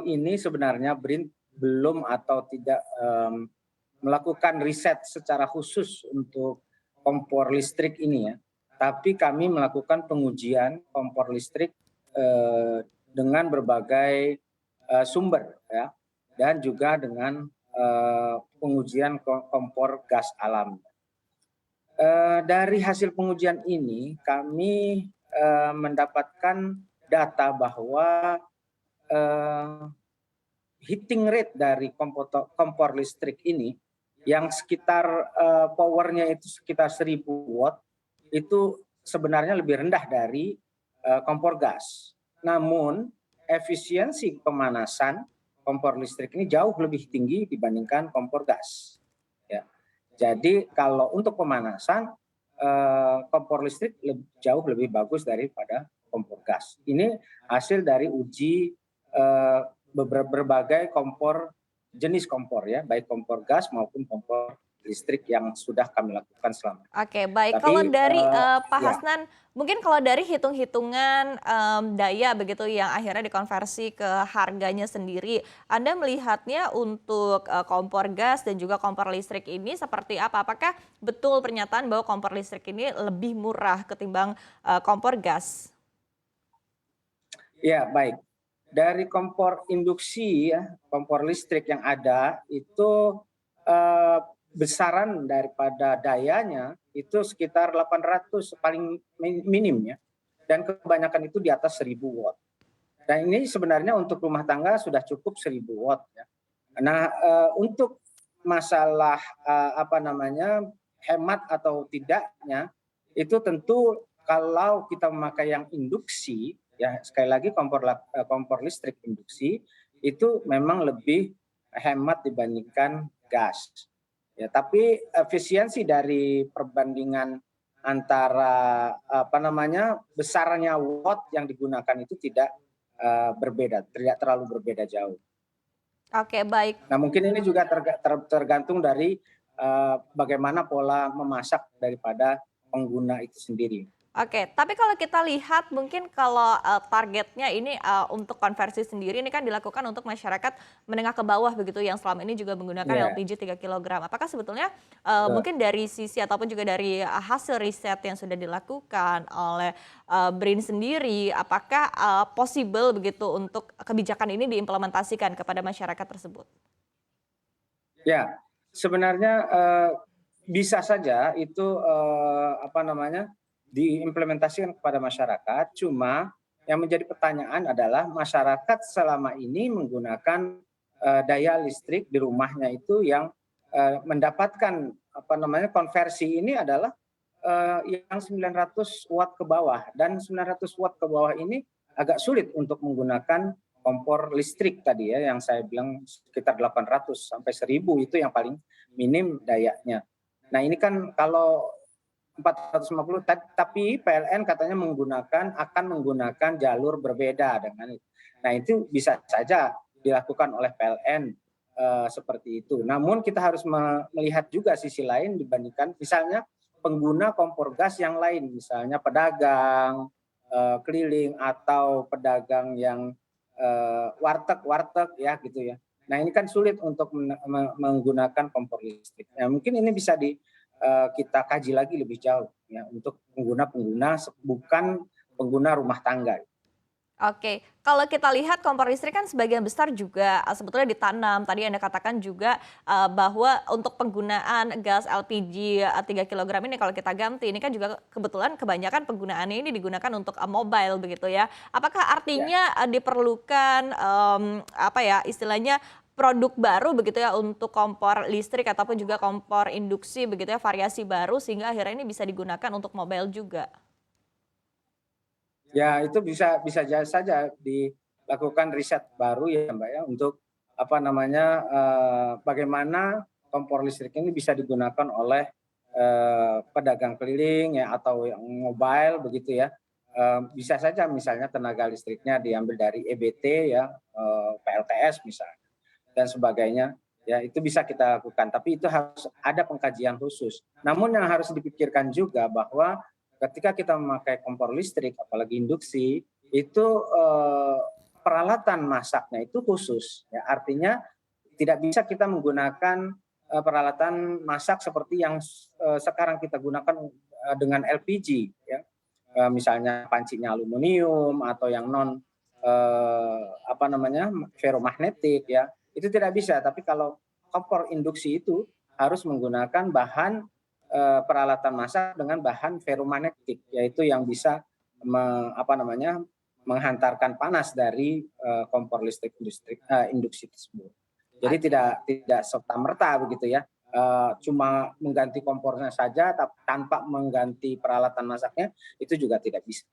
ini sebenarnya BRIN belum atau tidak melakukan riset secara khusus untuk kompor listrik ini ya. Tapi kami melakukan pengujian kompor listrik dengan berbagai sumber ya, dan juga dengan pengujian kompor gas alam. Dari hasil pengujian ini kami mendapatkan data bahwa heating rate dari kompor listrik ini yang sekitar powernya itu sekitar 1000 watt itu sebenarnya lebih rendah dari kompor gas. Namun efisiensi pemanasan kompor listrik ini jauh lebih tinggi dibandingkan kompor gas. Ya. Jadi kalau untuk pemanasan kompor listrik jauh lebih bagus daripada kompor gas. Ini hasil dari uji berbagai kompor, jenis kompor ya, baik kompor gas maupun kompor listrik yang sudah kami lakukan selama. Oke, baik. Tapi, Kalau dari Pak ya. Hasnan, mungkin kalau dari hitung-hitungan daya begitu yang akhirnya dikonversi ke harganya sendiri, Anda melihatnya untuk kompor gas dan juga kompor listrik ini seperti apa? Apakah betul pernyataan bahwa kompor listrik ini lebih murah ketimbang kompor gas? Ya, baik. Dari kompor induksi ya, kompor listrik yang ada itu besaran daripada dayanya itu sekitar 800 paling minim ya. Dan kebanyakan itu di atas 1000 watt. Dan ini sebenarnya untuk rumah tangga sudah cukup 1000 watt ya. Nah, untuk masalah hemat atau tidaknya itu tentu kalau kita memakai yang induksi ya, sekali lagi kompor listrik induksi itu memang lebih hemat dibandingkan gas. Ya, tapi efisiensi dari perbandingan antara besarnya watt yang digunakan itu tidak berbeda, tidak terlalu berbeda jauh. Oke, baik. Nah, mungkin ini juga tergantung dari bagaimana pola memasak daripada pengguna itu sendiri. Oke, tapi kalau kita lihat mungkin kalau targetnya ini untuk konversi sendiri ini kan dilakukan untuk masyarakat menengah ke bawah begitu yang selama ini juga menggunakan Ya, LPG 3 kilogram. Apakah sebetulnya betul. mungkin dari sisi ataupun juga dari hasil riset yang sudah dilakukan oleh BRIN sendiri, apakah possible begitu untuk kebijakan ini diimplementasikan kepada masyarakat tersebut? Ya, sebenarnya bisa saja itu diimplementasikan kepada masyarakat. Cuma yang menjadi pertanyaan adalah masyarakat selama ini menggunakan daya listrik di rumahnya itu yang mendapatkan konversi ini adalah yang 900 watt ke bawah, dan 900 watt ke bawah ini agak sulit untuk menggunakan kompor listrik tadi ya, yang saya bilang sekitar 800 sampai 1000 itu yang paling minim dayanya. Nah, ini kan kalau 450, tapi PLN katanya akan menggunakan jalur berbeda dengan itu. Nah, itu bisa saja dilakukan oleh PLN seperti itu. Namun kita harus melihat juga sisi lain dibandingkan misalnya pengguna kompor gas yang lain, misalnya pedagang keliling atau pedagang yang warteg ya gitu ya. Nah, ini kan sulit untuk menggunakan kompor listrik. Nah, mungkin ini bisa kita kaji lagi lebih jauh ya untuk pengguna-pengguna bukan pengguna rumah tangga. Oke, kalau kita lihat kompor listrik kan sebagian besar juga sebetulnya ditanam. Tadi Anda katakan juga bahwa untuk penggunaan gas LPG 3 kilogram ini kalau kita ganti, ini kan juga kebetulan kebanyakan penggunaannya ini digunakan untuk mobile begitu ya. Apakah Ya. artinya diperlukan istilahnya produk baru begitu ya untuk kompor listrik ataupun juga kompor induksi begitu ya, variasi baru sehingga akhirnya ini bisa digunakan untuk mobile juga? Ya, itu bisa bisa saja dilakukan riset baru ya Mbak ya untuk bagaimana kompor listrik ini bisa digunakan oleh pedagang keliling ya atau yang mobile begitu ya. Bisa saja misalnya tenaga listriknya diambil dari EBT ya, PLTS misalnya dan sebagainya. Ya, itu bisa kita lakukan, tapi itu harus ada pengkajian khusus. Namun yang harus dipikirkan juga bahwa ketika kita memakai kompor listrik, apalagi induksi, itu peralatan masaknya itu khusus. Ya, artinya tidak bisa kita menggunakan peralatan masak seperti yang sekarang kita gunakan dengan LPG, ya. Misalnya pancinya aluminium atau yang non ferromagnetik, ya. Itu tidak bisa. Tapi kalau kompor induksi itu harus menggunakan bahan peralatan masak dengan bahan ferromagnetik, yaitu yang bisa menghantarkan panas dari kompor listrik induksi tersebut. Jadi tidak serta merta begitu ya. Cuma mengganti kompornya saja tanpa mengganti peralatan masaknya itu juga tidak bisa.